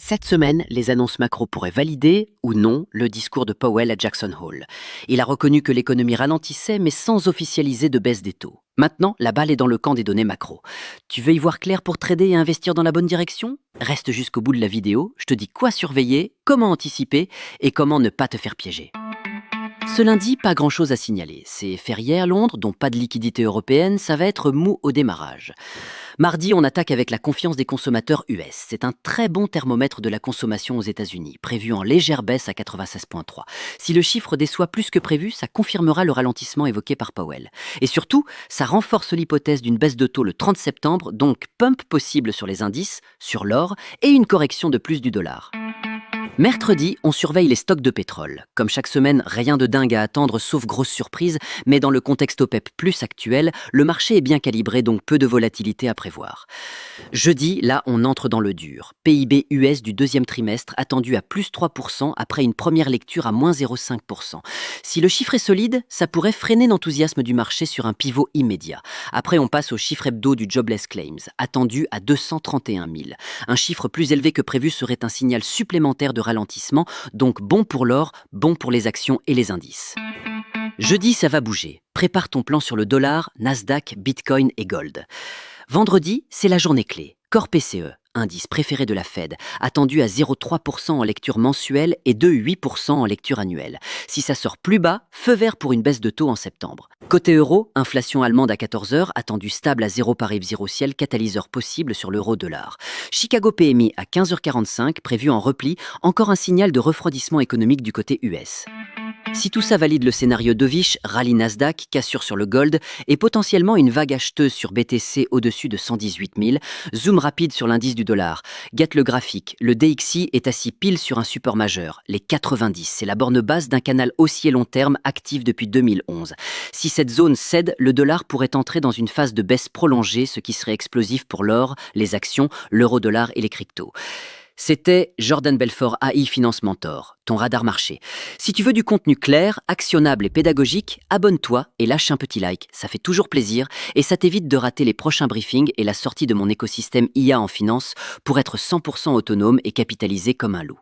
Cette semaine, les annonces macro pourraient valider ou non le discours de Powell à Jackson Hole. Il a reconnu que l'économie ralentissait, mais sans officialiser de baisse des taux. Maintenant, la balle est dans le camp des données macro. Tu veux y voir clair pour trader et investir dans la bonne direction? Reste jusqu'au bout de la vidéo, je te dis quoi surveiller, comment anticiper et comment ne pas te faire piéger. Ce lundi, pas grand-chose à signaler. C'est férié à Londres, donc pas de liquidité européenne, ça va être mou au démarrage. Mardi, on attaque avec la confiance des consommateurs US. C'est un très bon thermomètre de la consommation aux États-Unis, prévu en légère baisse à 96,3. Si le chiffre déçoit plus que prévu, ça confirmera le ralentissement évoqué par Powell. Et surtout, ça renforce l'hypothèse d'une baisse de taux le 30 septembre, donc pump possible sur les indices, sur l'or et une correction de plus du dollar. Mercredi, on surveille les stocks de pétrole. Comme chaque semaine, rien de dingue à attendre sauf grosse surprise, mais dans le contexte OPEP plus actuel, le marché est bien calibré, donc peu de volatilité à prévoir. Jeudi, là, on entre dans le dur. PIB US du deuxième trimestre attendu à plus 3% après une première lecture à moins 0,5%. Si le chiffre est solide, ça pourrait freiner l'enthousiasme du marché sur un pivot immédiat. Après, on passe au chiffre hebdo du Jobless Claims, attendu à 231 000. Un chiffre plus élevé que prévu serait un signal supplémentaire de ralentissement, donc bon pour l'or, bon pour les actions et les indices. Jeudi, ça va bouger. Prépare ton plan sur le dollar, Nasdaq, Bitcoin et Gold. Vendredi, c'est la journée clé. Core PCE, indice préféré de la Fed, attendu à 0,3% en lecture mensuelle et 2,8% en lecture annuelle. Si ça sort plus bas, feu vert pour une baisse de taux en septembre. Côté euro, inflation allemande à 14 heures, attendue stable à 0 par zéro ciel, catalyseur possible sur l'euro-dollar. Chicago PMI à 15h45, prévu en repli, encore un signal de refroidissement économique du côté US. Si tout ça valide le scénario dovish, rallye Nasdaq, cassure sur le gold et potentiellement une vague acheteuse sur BTC au-dessus de 118 000, zoom rapide sur l'indice du dollar. Guette le graphique, le DXY est assis pile sur un support majeur, les 90. C'est la borne basse d'un canal haussier long terme actif depuis 2011. Si cette zone cède, le dollar pourrait entrer dans une phase de baisse prolongée, ce qui serait explosif pour l'or, les actions, l'euro-dollar et les cryptos. C'était Jordan Belfort AI Finance Mentor, ton radar marché. Si tu veux du contenu clair, actionnable et pédagogique, abonne-toi et lâche un petit like, ça fait toujours plaisir et ça t'évite de rater les prochains briefings et la sortie de mon écosystème IA en finance pour être 100% autonome et capitalisé comme un loup.